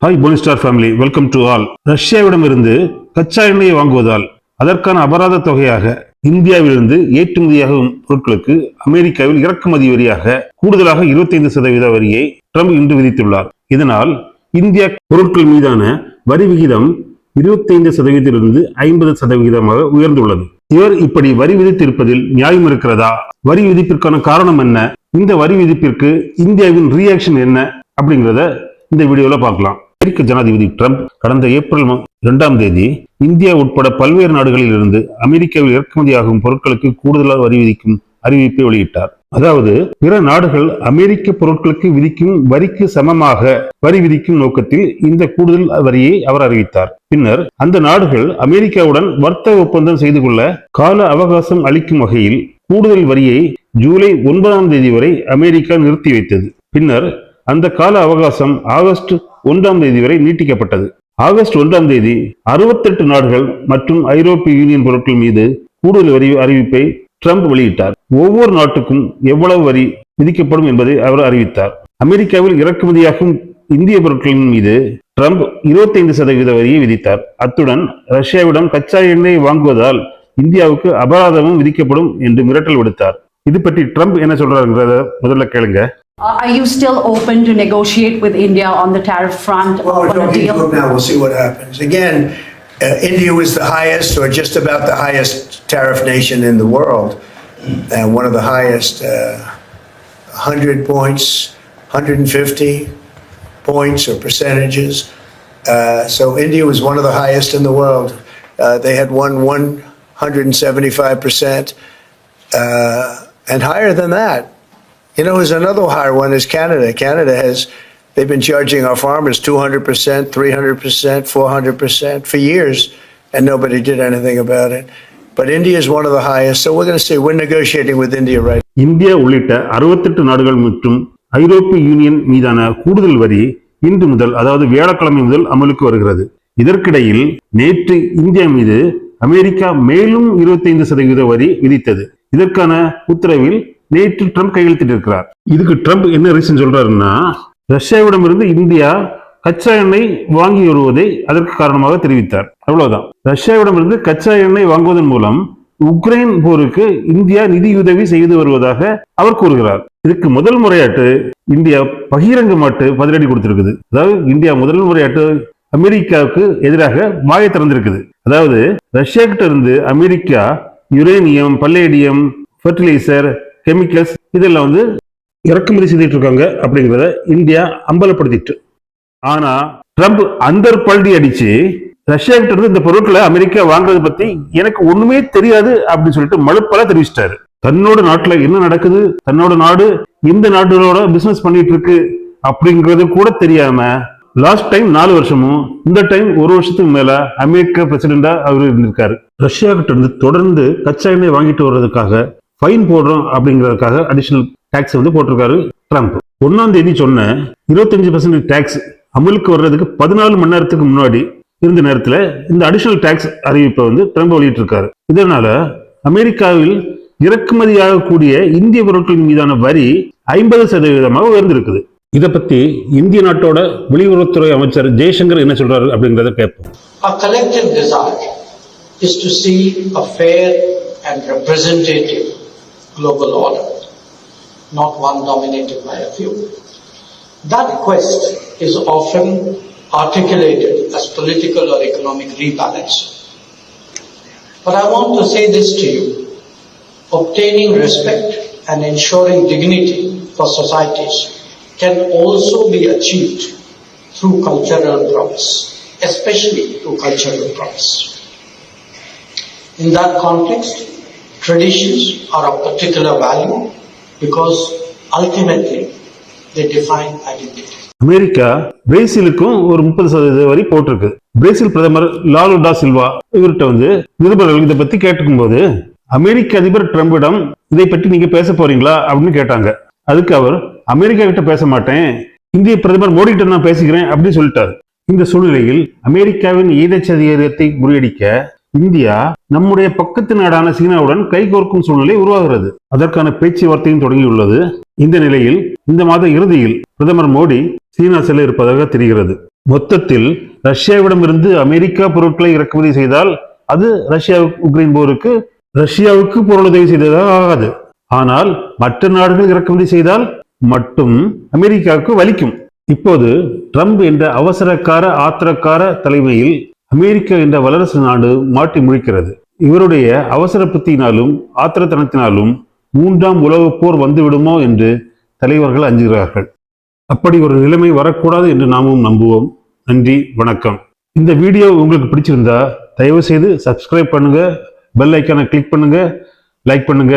Hi Pony Star family, welcome to all. ரஷ்யாவிடமிருந்து கச்சா எண்ணெயை வாங்குவதால் அதற்கான அபராத தொகையாக இந்தியாவிலிருந்து ஏற்றுமதியாகும் பொருட்களுக்கு அமெரிக்காவில் இறக்குமதி வரியாக கூடுதலாக 25% வரியை ட்ரம்ப் இன்று விதித்துள்ளார். இதனால் இந்திய பொருட்கள் மீதான வரி விகிதம் 25%லிருந்து 50% உயர்ந்துள்ளது. இவர் இப்படி வரி விதித்திருப்பதில் நியாயம் இருக்கிறதா? வரி விதிப்பிற்கான காரணம் என்ன? இந்த வரி விதிப்பிற்கு இந்தியாவின் ரியாக்ஷன் என்ன அப்படிங்கிறத இந்த வீடியோல பார்க்கலாம். அமெரிக்க ஜனாதிபதி ட்ரம்ப் கடந்த ஏப்ரல் 2 இந்தியா உட்பட பல்வேறு நாடுகளில் இருந்து அமெரிக்காவில் இறக்குமதியாகும் பொருட்களுக்கு கூடுதலாக வரி விதிக்கும் அறிவிப்பை வெளியிட்டார். அதாவது பிற நாடுகள் அமெரிக்க பொருட்களுக்கு விதிக்கும் வரிக்கு சமமாக வரி விதிக்கும் நோக்கத்தில் இந்த கூடுதல் வரியை அவர் அறிவித்தார். பின்னர் அந்த நாடுகள் அமெரிக்காவுடன் வர்த்தக ஒப்பந்தம் செய்து கொள்ள கால அவகாசம் அளிக்கும் வகையில் கூடுதல் வரியை ஜூலை 9 வரை அமெரிக்கா நிறுத்தி வைத்தது. பின்னர் அந்த கால அவகாசம் ஆகஸ்ட் 1 வரை நீட்டிக்கப்பட்டது. ஆகஸ்ட் 1 68 நாடுகள் மற்றும் ஐரோப்பிய யூனியன் பொருட்கள் மீது கூடுதல் வரி அறிவிப்பை ட்ரம்ப் வெளியிட்டார். ஒவ்வொரு நாட்டுக்கும் எவ்வளவு வரி விதிக்கப்படும் என்பதை அவர் அறிவித்தார். அமெரிக்காவில் இறக்குமதியாகும் இந்திய பொருட்களின் மீது ட்ரம்ப் 25% வரியை விதித்தார். அத்துடன் ரஷ்யாவிடம் கச்சா எண்ணெய் வாங்குவதால் இந்தியாவுக்கு அபராதமும் விதிக்கப்படும் என்று மிரட்டல் விடுத்தார். இது பற்றி ட்ரம்ப் என்ன சொல்றாருங்கிறத முதல்ல கேளுங்க. Are you still open to negotiate with India on the tariff front? Well, we're talking to them now. We'll see what happens. Again, India was the highest, or just about the highest tariff nation in the world, and one of the highest, 100 points, 150 points or percentages. So India was one of the highest in the world. They had won 175%, and higher than that. You know, there's another higher one is Canada. They've been charging our farmers 200%, 300%, 400% for years, and nobody did anything about it. But India is one of the highest, so we're going to see. We're negotiating with India right now. India உள்ளிட்ட 68 நாடுகள் மற்றும் ஐரோப்பிய union மீதான கூடுதல் வரி இன்று முதல், அதாவது வியாழக்கிழமை முதல் அமலுக்கு வருகிறது. இதற்கிடையில் நேற்று இந்தியா மீது அமெரிக்கா மேலும் 25% வரி விதித்தது. இதற்கான உத்தரவில் நேற்று ட்ரம்ப் கையெழுத்திட்டிருக்கிறார். இதுக்கு ட்ரம்ப் என்ன ரீசன் சொல்றாருன்னா, ரஷ்யாவிடமிருந்து இந்தியா கச்சா எண்ணெய் வாங்கி வருவதை அதற்கு காரணமாக தெரிவித்தார். அவ்வளவுதான். ரஷ்யாவிடமிருந்து கச்சா எண்ணெய் வாங்குவதன் மூலம் உக்ரைன் போருக்கு இந்தியா நிதியுதவி செய்து வருவதாக அவர் கூறுகிறார். இதுக்கு முதல் முறையாட்டு இந்தியா பகிரங்கமாட்டு பதிலடி கொடுத்திருக்குது. அதாவது இந்தியா முதல் முறையாட்டு அமெரிக்காவுக்கு எதிராக வாயை திறந்திருக்குது. அதாவது ரஷ்யா கிட்ட இருந்து America uranium, palladium, fertiliser, chemicals இதெல்லாம் இறக்குமதி செய்துட்டு இருக்காங்க அப்படிங்கிறத இந்தியா அம்பலப்படுத்திட்டு. ஆனா ட்ரம்ப் அந்த பல்டி அடிச்சு ரஷ்யா கிட்ட இருந்து இந்த பொருட்களை அமெரிக்கா வாங்குறது பத்தி எனக்கு ஒண்ணுமே தெரியாது அப்படின்னு சொல்லிட்டு மழுப்பலா தெரிவிச்சிட்டாரு. தன்னோட நாட்டுல என்ன நடக்குது, தன்னோட நாடு இந்த நாடுகளோட பிசினஸ் பண்ணிட்டு இருக்கு அப்படிங்கிறது கூட தெரியாம லாஸ்ட் டைம் 4 வருஷமும், இந்த டைம் 1 வருஷத்துக்கு மேல அமெரிக்க பிரசிடென்டா அவர் இருந்திருக்காரு. ரஷ்யா கிட்ட இருந்து தொடர்ந்து கச்சா எண்ணெய் வாங்கிட்டு வர்றதுக்காக ஃபைன் போடுறோம் அப்படிங்கிறதுக்காக அடிஷனல் டாக்ஸ் போட்டிருக்காரு ட்ரம்ப். 1 சொன்ன 25% டாக்ஸ் அமலுக்கு வர்றதுக்கு 14 மணி நேரத்துக்கு முன்னாடி இருந்த நேரத்துல இந்த அடிஷனல் டாக்ஸ் அறிவிப்பை ட்ரம்ப் வெளியிட்டு இருக்காரு. இதனால அமெரிக்காவில் இறக்குமதியாகக்கூடிய இந்திய பொருட்களின் மீதான வரி 50% உயர்ந்திருக்குது. இதை பத்தி இந்திய நாட்டோட வெளியுறவுத்துறை அமைச்சர் ஜெய்சங்கர் என்ன சொல்றாரு அப்படிங்கறத கேட்போம். Our collective desire is to see a fair and representative global order, not one dominated by a few. That quest is often articulated as political or economic rebalancing. But I want to say this to you: obtaining respect and ensuring dignity for societies can also be achieved through cultural progress, especially through cultural progress. In that context, traditions are of particular value because ultimately they define identity. அமெரிக்கா பிரேசிலுக்கும் ஒரு 30% வரி போட்டிருக்கு. Brazil பிரதமர் லாலு டா சில்வா இவர்கிட்ட நிருபர்கள் இதை பத்தி கேட்டுக்கும் போது அமெரிக்க அதிபர் ட்ரம்பிடம் இதை பற்றி நீங்க பேச போறீங்களா அப்படின்னு கேட்டாங்க. அதுக்கு அவர் அமெரிக்கா கிட்ட பேச மாட்டேன், இந்திய பிரதமர் மோடி கிட்ட நான் பேசிக்கிறேன் அப்படின்னு சொல்லிட்டாரு. இந்த சூழ்நிலையில் அமெரிக்காவின் ஈழச்சதிகாரத்தை முறியடிக்க இந்தியா நம்முடைய பக்கத்து நாடான சீனாவுடன் கைகோர்க்கும் சூழ்நிலை உருவாகிறது. அதற்கான பேச்சுவார்த்தையும் தொடங்கியுள்ளது. இந்த நிலையில் இந்த மாத இறுதியில் பிரதமர் மோடி சீனா செல்ல இருப்பதாக தெரிகிறது. மொத்தத்தில் ரஷ்யாவிடமிருந்து அமெரிக்கா பொருட்களை இறக்குமதி செய்தால் அது உக்ரைன் போருக்கு ரஷ்யாவுக்கு பொருளுதவி செய்ததாக ஆகாது. ஆனால் மற்ற நாடுகள் இறக்குமதி செய்தால் மட்டும் அமெரிக்காவுக்கு வலிக்கும். இப்போது ட்ரம்ப் என்ற அவசரக்கார ஆத்திரக்கார தலைமையில் அமெரிக்கா என்ற வல்லரசு நாடு மாட்டி முழிக்கிறது. இவருடைய அவசர புத்தியினாலும் ஆத்திரத்தனத்தினாலும் 3ஆம் உலகப் போர் வந்துவிடுமோ என்று தலைவர்கள் அஞ்சுகிறார்கள். அப்படி ஒரு நிலைமை வரக்கூடாது என்று நாமும் நம்புவோம். நன்றி, வணக்கம். இந்த வீடியோ உங்களுக்கு பிடிச்சிருந்தா தயவு செய்து சப்ஸ்கிரைப் பண்ணுங்க, பெல் ஐக்கானை கிளிக் பண்ணுங்க, லைக் பண்ணுங்க.